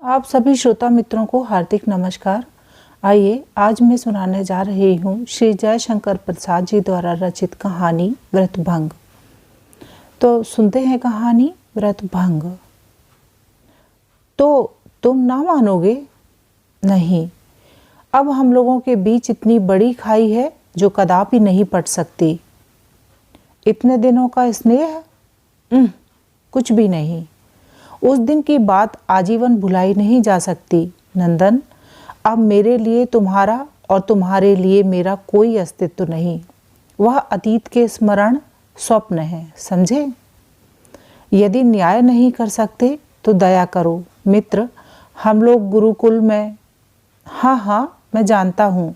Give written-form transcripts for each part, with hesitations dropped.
आप सभी श्रोता मित्रों को हार्दिक नमस्कार। आइए आज मैं सुनाने जा रही हूँ श्री जयशंकर प्रसाद जी द्वारा रचित कहानी व्रतभंग। तो सुनते हैं कहानी व्रतभंग। तो तुम ना मानोगे? नहीं, अब हम लोगों के बीच इतनी बड़ी खाई है जो कदापि नहीं पट सकती। इतने दिनों का स्नेह कुछ भी नहीं। उस दिन की बात आजीवन भुलाई नहीं जा सकती। नंदन, अब मेरे लिए तुम्हारा और तुम्हारे लिए मेरा कोई अस्तित्व नहीं। वह अतीत के स्मरण स्वप्न है, समझे? यदि न्याय नहीं कर सकते तो दया करो मित्र। हम लोग गुरुकुल में, हाँ, मैं जानता हूँ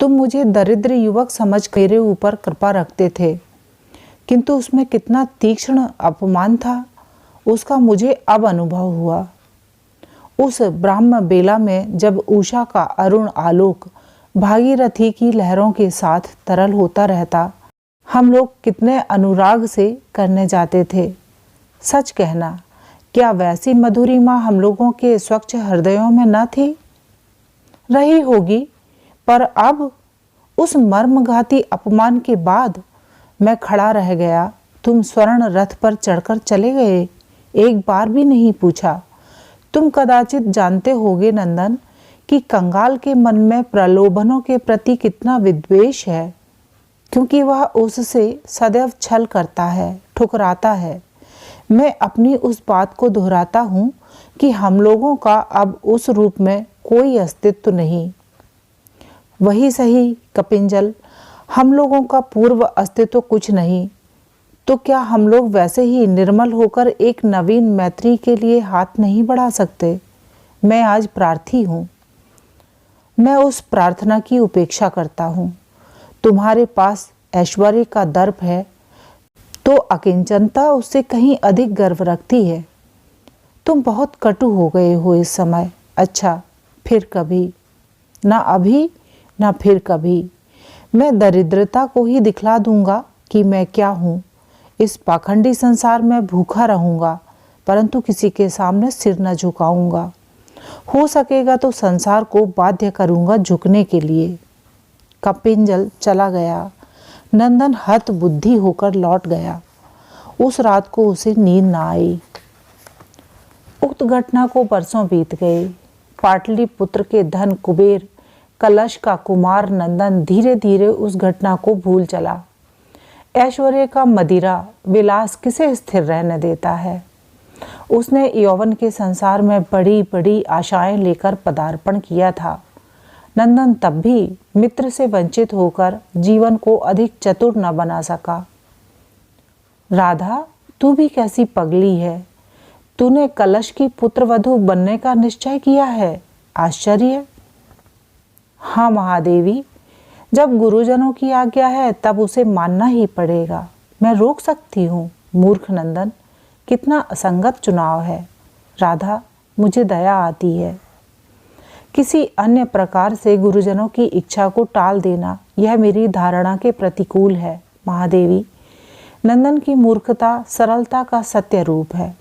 तुम मुझे दरिद्र युवक समझ मेरे ऊपर कृपा रखते थे, किंतु उसमें कितना तीक्ष्ण अपमान था उसका मुझे अब अनुभव हुआ। उस ब्राह्म बेला में जब उषा का अरुण आलोक भागीरथी की लहरों के साथ तरल होता रहता, हम लोग कितने अनुराग से करने जाते थे। सच कहना, क्या वैसी मधुरिमा हम लोगों के स्वच्छ हृदयों में न थी? रही होगी, पर अब उस मर्मघाती अपमान के बाद मैं खड़ा रह गया। तुम स्वर्ण रथ पर चढ़कर चले गए, एक बार भी नहीं पूछा। तुम कदाचित जानते होगे नंदन कि कंगाल के मन में प्रलोभनों के प्रति कितना विद्वेष है, क्योंकि वह उससे सदैव छल करता है, ठुकराता है। मैं अपनी उस बात को दोहराता हूँ कि हम लोगों का अब उस रूप में कोई अस्तित्व नहीं। वही सही कपिंजल, हम लोगों का पूर्व अस्तित्व कुछ नहीं, तो क्या हम लोग वैसे ही निर्मल होकर एक नवीन मैत्री के लिए हाथ नहीं बढ़ा सकते? मैं आज प्रार्थी हूँ। मैं उस प्रार्थना की उपेक्षा करता हूँ। तुम्हारे पास ऐश्वर्य का दर्प है तो अकिंचनता उससे कहीं अधिक गर्व रखती है। तुम बहुत कटु हो गए हो इस समय। अच्छा, फिर कभी, ना अभी ना फिर कभी, मैं दरिद्रता को ही दिखला दूंगा कि मैं क्या हूँ। इस पाखंडी संसार में भूखा रहूंगा, परंतु किसी के सामने सिर न झुकाऊंगा। हो सकेगा तो संसार को बाध्य करूंगा झुकने के लिए। कपिंजल चला गया। नंदन हत बुद्धि होकर लौट गया। उस रात को उसे नींद न आई। उक्त घटना को बरसों बीत गए। पाटलिपुत्र के धन कुबेर कलश का कुमार नंदन धीरे धीरे उस घटना को भूल चला। ऐश्वर्य का मदिरा विलास किसे स्थिर रहने देता है। उसने यौवन के संसार में बड़ी बड़ी आशाएं लेकर पदार्पण किया था। नंदन तब भी मित्र से वंचित होकर जीवन को अधिक चतुर न बना सका। राधा, तू भी कैसी पगली है। तूने कलश की पुत्रवधू बनने का निश्चय किया है। आश्चर्य। हाँ महादेवी, जब गुरुजनों की आज्ञा है तब उसे मानना ही पड़ेगा। मैं रोक सकती हूँ? मूर्ख नंदन, कितना असंगत चुनाव है। राधा, मुझे दया आती है। किसी अन्य प्रकार से गुरुजनों की इच्छा को टाल देना यह मेरी धारणा के प्रतिकूल है। महादेवी, नंदन की मूर्खता सरलता का सत्य रूप है।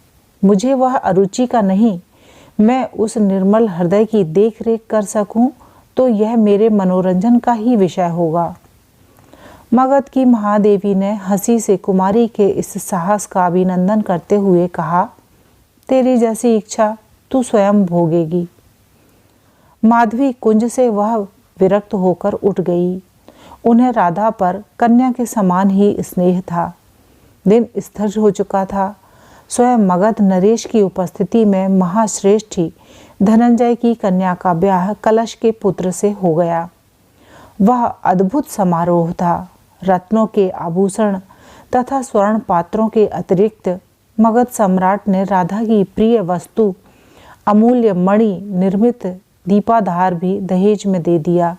मुझे वह अरुचि का नहीं। मैं उस निर्मल हृदय की देख रेख कर सकूं तो यह मेरे मनोरंजन का ही विषय होगा। मगध की महादेवी ने हंसी से कुमारी के इस साहस का अभिनंदन करते हुए कहा, तेरी जैसी इच्छा तू स्वयं भोगेगी। माधवी कुंज से वह विरक्त होकर उठ गई। उन्हें राधा पर कन्या के समान ही स्नेह था। दिन स्थिर हो चुका था। स्वयं मगध नरेश की उपस्थिति में महाश्रेष्ठी धनंजय की कन्या का ब्याह कलश के पुत्र से हो गया। वह अद्भुत समारोह था। रत्नों के आभूषण तथा स्वर्ण पात्रों के अतिरिक्त मगध सम्राट ने राधा की प्रिय वस्तु अमूल्य मणि निर्मित दीपाधार भी दहेज में दे दिया।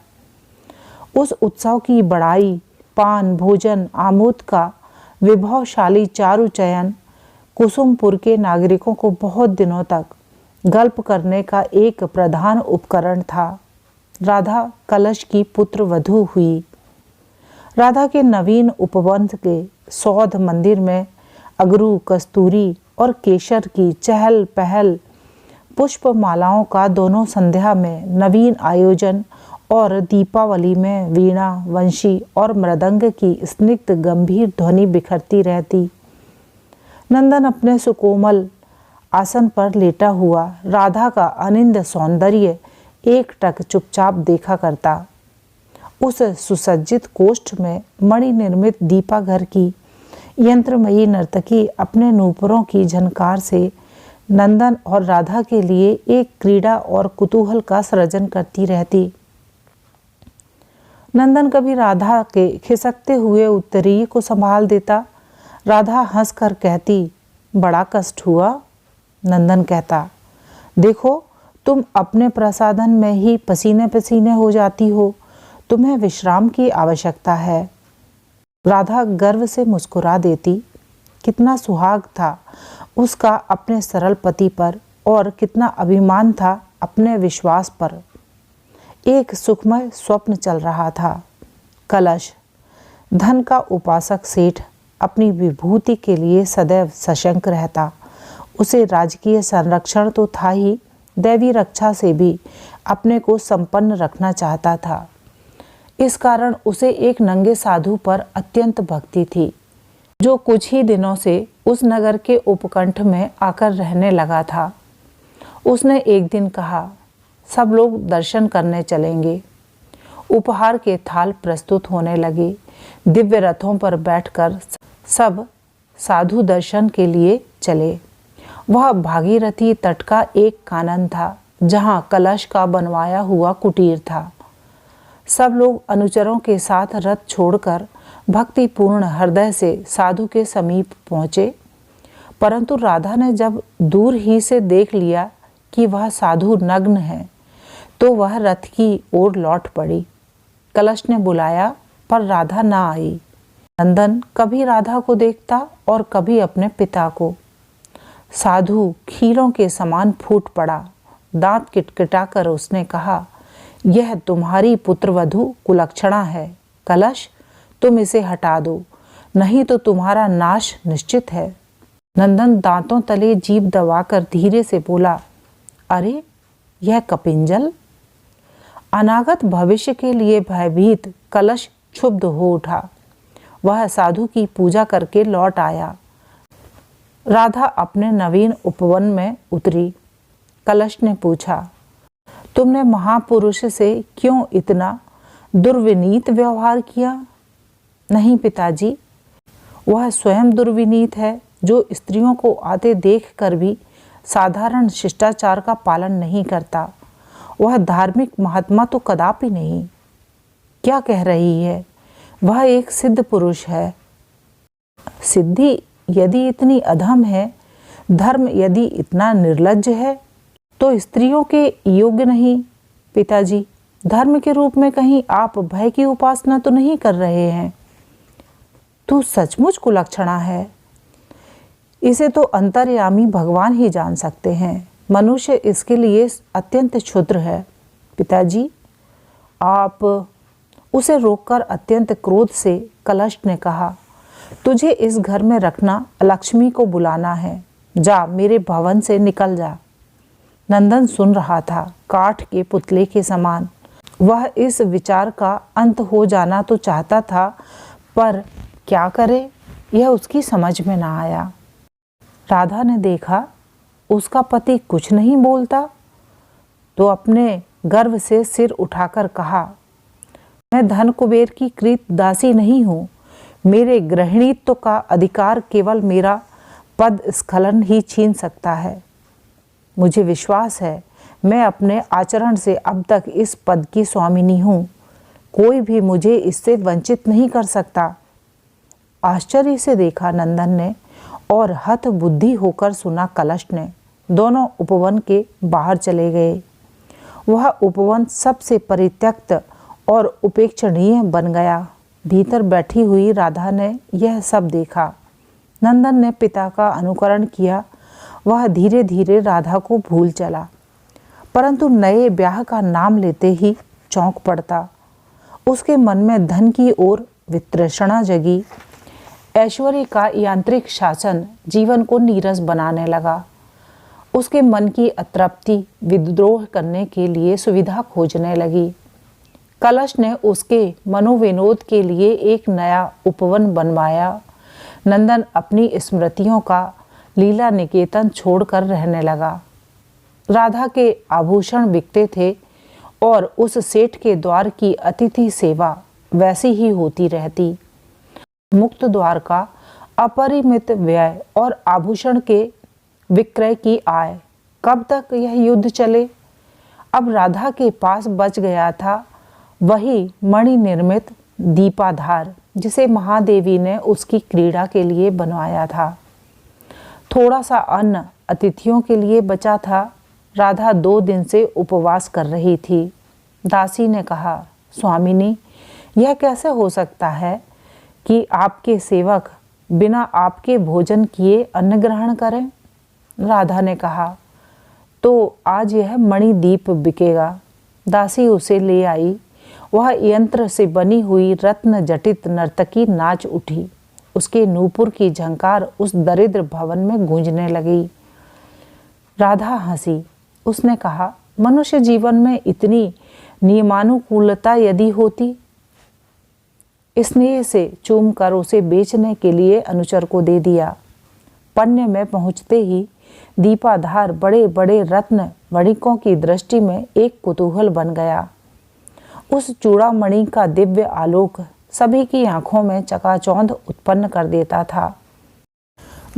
उस उत्सव की बड़ाई पान भोजन आमोद का विभवशाली चारु चयन कुसुमपुर के नागरिकों को बहुत दिनों तक गल्प करने का एक प्रधान उपकरण था। राधा कलश की पुत्र वधू हुई। राधा के नवीन उपवन के सौध मंदिर में अगरू कस्तूरी और केसर की चहल पहल पुष्प मालाओं का दोनों संध्या में नवीन आयोजन और दीपावली में वीणा, वंशी और मृदंग की स्निग्ध गंभीर ध्वनि बिखरती रहती। नंदन अपने सुकोमल आसन पर लेटा हुआ राधा का अनिंद सौंदर्य एकटक चुपचाप देखा करता। उस सुसज्जित कोष्ठ में मणि निर्मित दीपाघर की यंत्रमयी नर्तकी अपने नूपुरों की झनकार से नंदन और राधा के लिए एक क्रीड़ा और कुतूहल का सृजन करती रहती। नंदन कभी राधा के खिसकते हुए उत्तरीय को संभाल देता। राधा हंसकर कहती, बड़ा कष्ट हुआ। नंदन कहता, देखो तुम अपने प्रसाधन में ही पसीने पसीने हो जाती हो, तुम्हें विश्राम की आवश्यकता है। राधा गर्व से मुस्कुरा देती। कितना सुहाग था उसका अपने सरल पति पर और कितना अभिमान था अपने विश्वास पर। एक सुखमय स्वप्न चल रहा था। कलश, धन का उपासक सेठ, अपनी विभूति के लिए सदैव सशंक रहता। उसे राजकीय संरक्षण तो था ही, दैवी रक्षा से भी अपने को संपन्न रखना चाहता था। इस कारण उसे एक नंगे साधु पर अत्यंत भक्ति थी, जो कुछ ही दिनों से उस नगर के उपकंठ में आकर रहने लगा था। उसने एक दिन कहा, सब लोग दर्शन करने चलेंगे। उपहार के थाल प्रस्तुत होने लगे। दिव्य रथों पर बैठकर सब साधु दर्शन के लिए चले। वह भागीरथी तट का एक कानन था, जहाँ कलश का बनवाया हुआ कुटीर था। सब लोग अनुचरों के साथ रथ छोड़कर भक्तिपूर्ण हृदय से साधु के समीप पहुँचे, परंतु राधा ने जब दूर ही से देख लिया कि वह साधु नग्न है, तो वह रथ की ओर लौट पड़ी। कलश ने बुलाया पर राधा ना आई। नंदन कभी राधा को देखता और कभी अपने पिता को। साधु खीलों के समान फूट पड़ा। दांत किटकिटाकर उसने कहा, यह तुम्हारी पुत्रवधू कुलक्षणा है। कलश, तुम इसे हटा दो, नहीं तो तुम्हारा नाश निश्चित है। नंदन दांतों तले जीभ दबाकर धीरे से बोला, अरे यह कपिंजल। अनागत भविष्य के लिए भयभीत कलश क्षुब्ध हो उठा। वह साधु की पूजा करके लौट आया। राधा अपने नवीन उपवन में उतरी। कलश ने पूछा, तुमने महापुरुष से क्यों इतना दुर्विनीत व्यवहार किया? नहीं पिताजी, वह स्वयं दुर्विनीत है, जो स्त्रियों को आते देख कर भी साधारण शिष्टाचार का पालन नहीं करता। वह धार्मिक महात्मा तो कदापि नहीं। क्या कह रही है? वह एक सिद्ध पुरुष है। सिद्धि यदि इतनी अधम है, धर्म यदि इतना निर्लज्ज है, तो स्त्रियों के योग्य नहीं। पिताजी, धर्म के रूप में कहीं आप भय की उपासना तो नहीं कर रहे हैं? तू सचमुच कुलक्षणा है। इसे तो अंतर्यामी भगवान ही जान सकते हैं। मनुष्य इसके लिए अत्यंत क्षुद्र है। पिताजी, आप। उसे रोककर अत्यंत क्रोध से कलश ने कहा, तुझे इस घर में रखना लक्ष्मी को बुलाना है। जा, मेरे भवन से निकल जा। नंदन सुन रहा था, काठ के पुतले के समान। वह इस विचार का अंत हो जाना तो चाहता था, पर क्या करे, यह उसकी समझ में ना आया। राधा ने देखा उसका पति कुछ नहीं बोलता, तो अपने गर्व से सिर उठाकर कहा, मैं धन कुबेर की कृत दासी नहीं हूँ। मेरे गृहिणीत्व का अधिकार केवल मेरा पद स्खलन ही छीन सकता है। मुझे विश्वास है मैं अपने आचरण से अब तक इस पद की स्वामिनी हूँ। कोई भी मुझे इससे वंचित नहीं कर सकता। आश्चर्य से देखा नंदन ने और हत बुद्धि होकर सुना कलश ने। दोनों उपवन के बाहर चले गए। वह उपवन सबसे परित्यक्त और उपेक्षणीय बन गया। भीतर बैठी हुई राधा ने यह सब देखा। नंदन ने पिता का अनुकरण किया। वह धीरे धीरे राधा को भूल चला, परंतु नए ब्याह का नाम लेते ही चौंक पड़ता। उसके मन में धन की ओर वितृष्णा जगी। ऐश्वर्य का यांत्रिक शासन जीवन को नीरस बनाने लगा। उसके मन की अतृप्ति विद्रोह करने के लिए सुविधा खोजने लगी। कलश ने उसके मनोविनोद के लिए एक नया उपवन बनवाया। नंदन अपनी स्मृतियों का लीला निकेतन छोड़कर रहने लगा। राधा के आभूषण बिकते थे और उस सेठ के द्वार की अतिथि सेवा वैसी ही होती रहती। मुक्त द्वार का अपरिमित व्यय और आभूषण के विक्रय की आय, कब तक यह युद्ध चले? अब राधा के पास बच गया था वही मणि निर्मित दीपाधार जिसे महादेवी ने उसकी क्रीड़ा के लिए बनवाया था। थोड़ा सा अन्न अतिथियों के लिए बचा था। राधा 2 दिन से उपवास कर रही थी। दासी ने कहा, स्वामिनी, यह कैसे हो सकता है कि आपके सेवक बिना आपके भोजन किए अन्न ग्रहण करें? राधा ने कहा, तो आज यह मणि दीप बिकेगा। दासी उसे ले आई। वह यंत्र से बनी हुई रत्न जटित नर्तकी नाच उठी। उसके नूपुर की झंकार उस दरिद्र भवन में गूंजने लगी। राधा हंसी। उसने कहा, मनुष्य जीवन में इतनी नियमानुकूलता यदि होती। स्नेह से चूम कर उसे बेचने के लिए अनुचर को दे दिया। पन्ने में पहुंचते ही दीपाधार बड़े बड़े रत्न वणिकों की दृष्टि में एक कुतूहल बन गया। उस चूड़ामणि का दिव्य आलोक सभी की आंखों में चकाचौंध उत्पन्न कर देता था।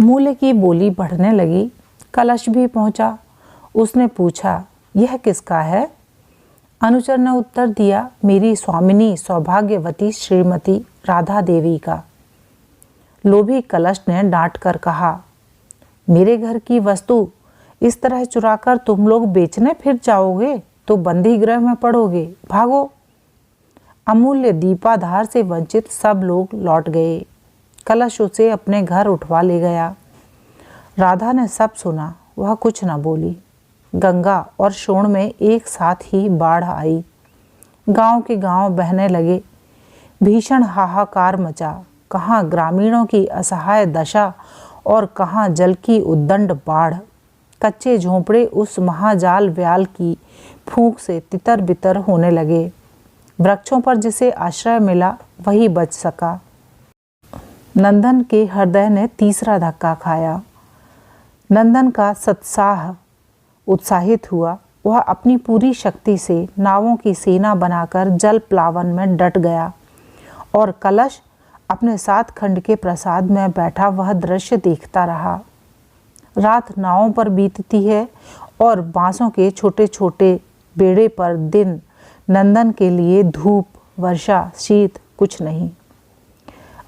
मूल्य की बोली बढ़ने लगी। कलश भी पहुंचा। उसने पूछा, यह किसका है? अनुचर ने उत्तर दिया, मेरी स्वामिनी सौभाग्यवती श्रीमती राधा देवी का। लोभी कलश ने डांट कर कहा, मेरे घर की वस्तु इस तरह चुराकर तुम लोग बेचने फिर जाओगे तो बंदी गृह में पड़ोगे, भागो। अमूल्य दीपाधार से वंचित सब लोग लौट गए। कलश उसे अपने घर उठवा ले गया। राधा ने सब सुना। वह कुछ न बोली। गंगा और शोण में एक साथ ही बाढ़ आई। गांव के गांव बहने लगे। भीषण हाहाकार मचा। कहाँ ग्रामीणों की असहाय दशा और कहाँ जल की उद्दंड बाढ़। कच्चे झोंपड़े उस महाजाल व्याल की फूंक से तितर बितर होने लगे। वृक्षों पर जिसे आश्रय मिला वही बच सका। नंदन के हृदय ने तीसरा धक्का खाया। नंदन का सत्साह उत्साहित हुआ। वह अपनी पूरी शक्ति से नावों की सेना बनाकर जल प्लावन में डट गया और कलश अपने 7 खंड के प्रसाद में बैठा वह दृश्य देखता रहा। रात नावों पर बीतती है और बांसों के छोटे छोटे बेड़े पर दिन। नंदन के लिए धूप, वर्षा, शीत कुछ नहीं।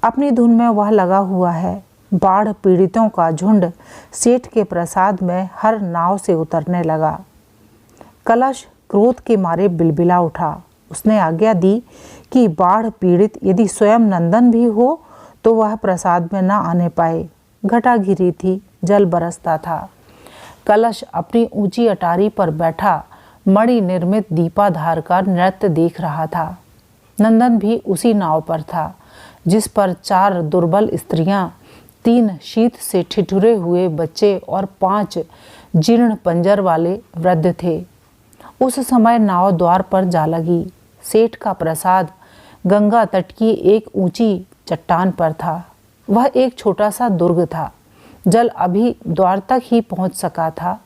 अपनी धुन में वह लगा हुआ है। बाढ़ पीड़ितों का झुंड सेठ के प्रसाद में हर नाव से उतरने लगा। कलश क्रोध के मारे बिलबिला उठा। उसने आज्ञा दी कि बाढ़ पीड़ित यदि स्वयं नंदन भी हो तो वह प्रसाद में न आने पाए। घटा घिरी थी, जल बरसता था। कलश अपनी ऊंची अटारी पर बैठा मणि निर्मित दीपाधार का नृत्य देख रहा था। नंदन भी उसी नाव पर था जिस पर 4 दुर्बल स्त्रियां, 3 शीत से ठिठुरे हुए बच्चे और 5 जीर्ण पंजर वाले वृद्ध थे। उस समय नाव द्वार पर जा लगी। सेठ का प्रसाद गंगा तट की एक ऊंची चट्टान पर था। वह एक छोटा सा दुर्ग था। जल अभी द्वार तक ही पहुंच सका था।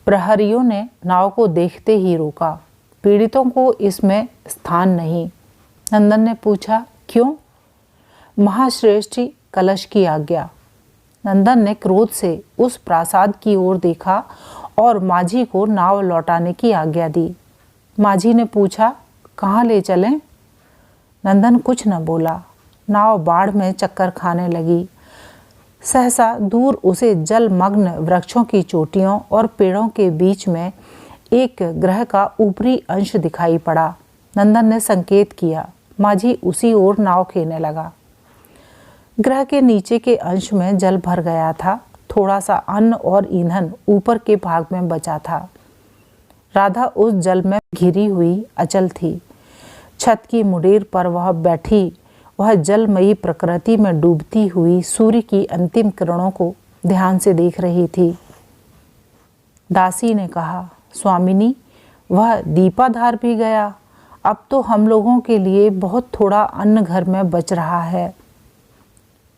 प्रहरियों ने नाव को देखते ही रोका। पीड़ितों को इसमें स्थान नहीं। नंदन ने पूछा, क्यों? महाश्रेष्ठी, कलश की आज्ञा। नंदन ने क्रोध से उस प्रासाद की ओर देखा और माझी को नाव लौटाने की आज्ञा दी। माझी ने पूछा, कहाँ ले चलें? नंदन कुछ न बोला। नाव बाढ़ में चक्कर खाने लगी। सहसा दूर उसे जलमग्न वृक्षों की चोटियों और पेड़ों के बीच में एक ग्रह का ऊपरी अंश दिखाई पड़ा। नंदन ने संकेत किया। माझी उसी ओर नाव खेने लगा। ग्रह के नीचे के अंश में जल भर गया था। थोड़ा सा अन्न और ईंधन ऊपर के भाग में बचा था। राधा उस जल में घिरी हुई अचल थी। छत की मुडेर पर वह बैठी वह जलमयी प्रकृति में डूबती हुई सूर्य की अंतिम किरणों को ध्यान से देख रही थी। दासी ने कहा, स्वामिनी, वह दीपाधार भी गया। अब तो हम लोगों के लिए बहुत थोड़ा अन्न घर में बच रहा है।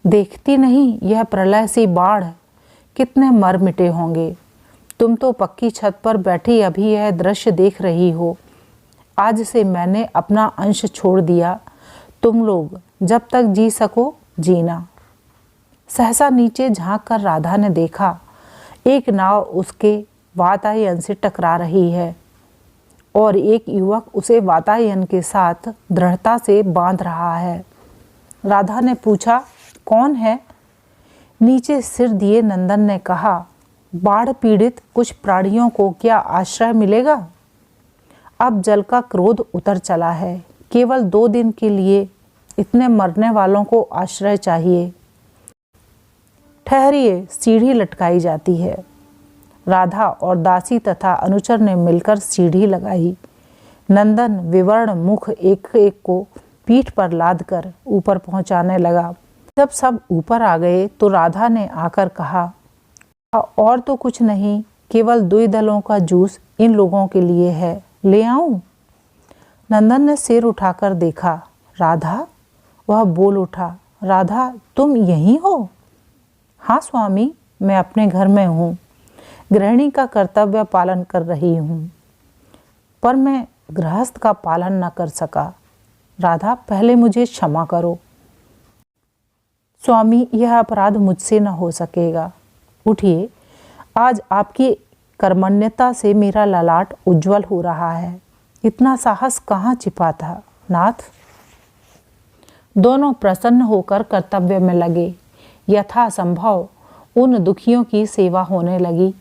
देखती नहीं यह प्रलय सी बाढ़ कितने मर मिटे होंगे। तुम तो पक्की छत पर बैठी अभी यह दृश्य देख रही हो। आज से मैंने अपना अंश छोड़ दिया। तुम लोग जब तक जी सको जीना। सहसा नीचे झांक कर राधा ने देखा, एक नाव उसके वातायन से टकरा रही है और एक युवक उसे वातायन के साथ दृढ़ता से बांध रहा है। राधा ने पूछा, कौन है? नीचे सिर दिए नंदन ने कहा, बाढ़ पीड़ित कुछ प्राणियों को क्या आश्रय मिलेगा? अब जल का क्रोध उतर चला है। केवल 2 दिन के लिए इतने मरने वालों को आश्रय चाहिए। ठहरिए, सीढ़ी लटकाई जाती है। राधा और दासी तथा अनुचर ने मिलकर सीढ़ी लगाई। नंदन विवर्ण मुख एक एक को पीठ पर लाद कर ऊपर पहुंचाने लगा। जब सब ऊपर आ गए तो राधा ने आकर कहा, और तो कुछ नहीं, केवल 2 दलों का जूस इन लोगों के लिए है, ले आऊं? नंदन ने सिर उठाकर देखा, राधा? वह बोल उठा, राधा तुम यहीं हो? हाँ स्वामी, मैं अपने घर में हूँ, गृहिणी का कर्तव्य पालन कर रही हूँ, पर मैं गृहस्थ का पालन न कर सका। राधा, पहले मुझे क्षमा करो। स्वामी, यह अपराध मुझसे न हो सकेगा। उठिए, आज आपकी कर्मण्यता से मेरा ललाट उज्जवल हो रहा है। इतना साहस कहाँ छिपा था नाथ? दोनों प्रसन्न होकर कर्तव्य में लगे। यथासंभव उन दुखियों की सेवा होने लगी।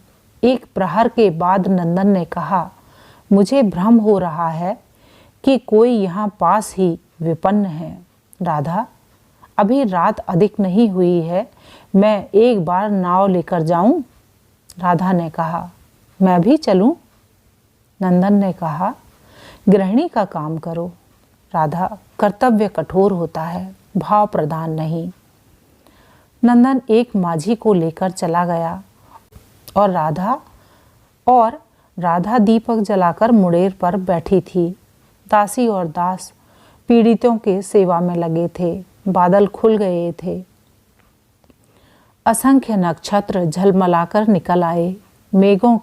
एक प्रहर के बाद नंदन ने कहा, मुझे भ्रम हो रहा है कि कोई यहाँ पास ही विपन्न है। राधा, अभी रात अधिक नहीं हुई है, मैं एक बार नाव लेकर जाऊं? राधा ने कहा, मैं भी चलूं? नंदन ने कहा, गृहिणी का काम करो। राधा, कर्तव्य कठोर होता है, भाव प्रधान नहीं। नंदन एक माझी को लेकर चला गया और राधा दीपक जलाकर मुड़ेर पर बैठी थी। दासी और दास पीड़ितों के सेवा में लगे थे। बादल खुल गए थे। असंख्य नक्षत्र झलमलाकर निकल आए। मेघों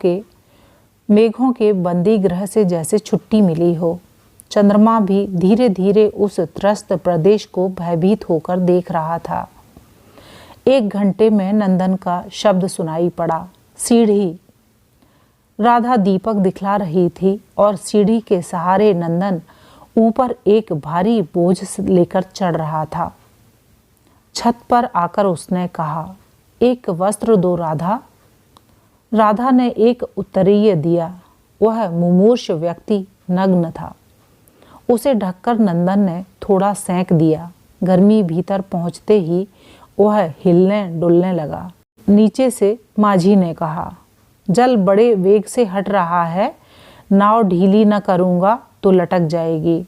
के बंदी ग्रह से जैसे छुट्टी मिली हो। चंद्रमा भी धीरे धीरे उस त्रस्त प्रदेश को भयभीत होकर देख रहा था। 1 घंटे में नंदन का शब्द सुनाई पड़ा, सीढ़ी। राधा दीपक दिखला रही थी और सीढ़ी के सहारे नंदन ऊपर एक भारी बोझ लेकर चढ़ रहा था। छत पर आकर उसने कहा, एक वस्त्र दो राधा। राधा ने एक उत्तरीय दिया। वह मुमूर्ष व्यक्ति नग्न था। उसे ढककर नंदन ने थोड़ा सेंक दिया। गर्मी भीतर पहुंचते ही वह हिलने डुलने लगा। नीचे से माझी ने कहा, जल बड़े वेग से हट रहा है, नाव ढीली न करूँगा तो लटक जाएगी।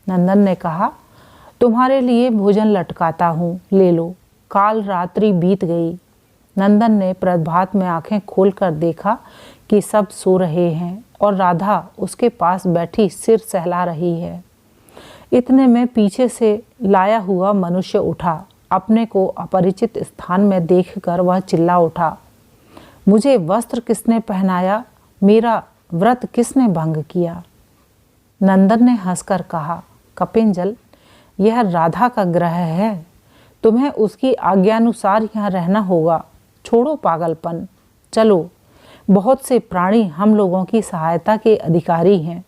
नंदन ने कहा, तुम्हारे लिए भोजन लटकाता हूँ, ले लो। काल रात्रि बीत गई। नंदन ने प्रभात में आंखें खोलकर देखा कि सब सो रहे हैं और राधा उसके पास बैठी सिर सहला रही है। इतने में पीछे से लाया हुआ मनुष्य उठा। अपने को अपरिचित स्थान में देखकर वह चिल्ला उठा, मुझे वस्त्र किसने पहनाया? मेरा व्रत किसने भंग किया? नंदन ने हंसकर कहा, कपिंजल, यह राधा का ग्रह है, तुम्हें उसकी आज्ञानुसार यहाँ रहना होगा। छोड़ो पागलपन, चलो। बहुत से प्राणी हम लोगों की सहायता के अधिकारी हैं।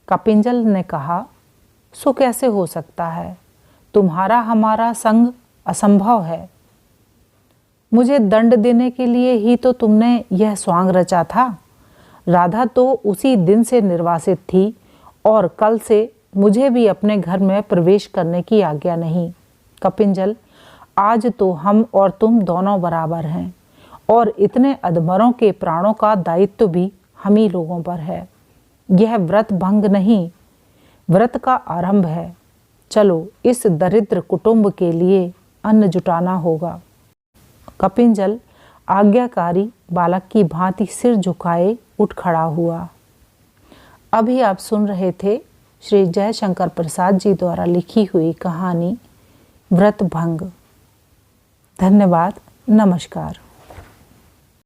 कपिंजल ने कहा, सो कैसे हो सकता है? तुम्हारा हमारा संग असंभव है। मुझे दंड देने के लिए ही तो तुमने यह स्वांग रचा था। राधा तो उसी दिन से निर्वासित थी और कल से मुझे भी अपने घर में प्रवेश करने की आज्ञा नहीं। कपिंजल, आज तो हम और तुम दोनों बराबर हैं और इतने अधमरों के प्राणों का दायित्व भी हम ही लोगों पर है। यह व्रत भंग नहीं, व्रत का आरंभ है। चलो, इस दरिद्र कुटुंब के लिए अन्न जुटाना होगा। कपिंजल, आज्ञाकारी बालक की भांति सिर झुकाए उठ खड़ा हुआ। अभी आप सुन रहे थे श्री जयशंकर प्रसाद जी द्वारा लिखी हुई कहानी व्रत भंग। धन्यवाद। नमस्कार।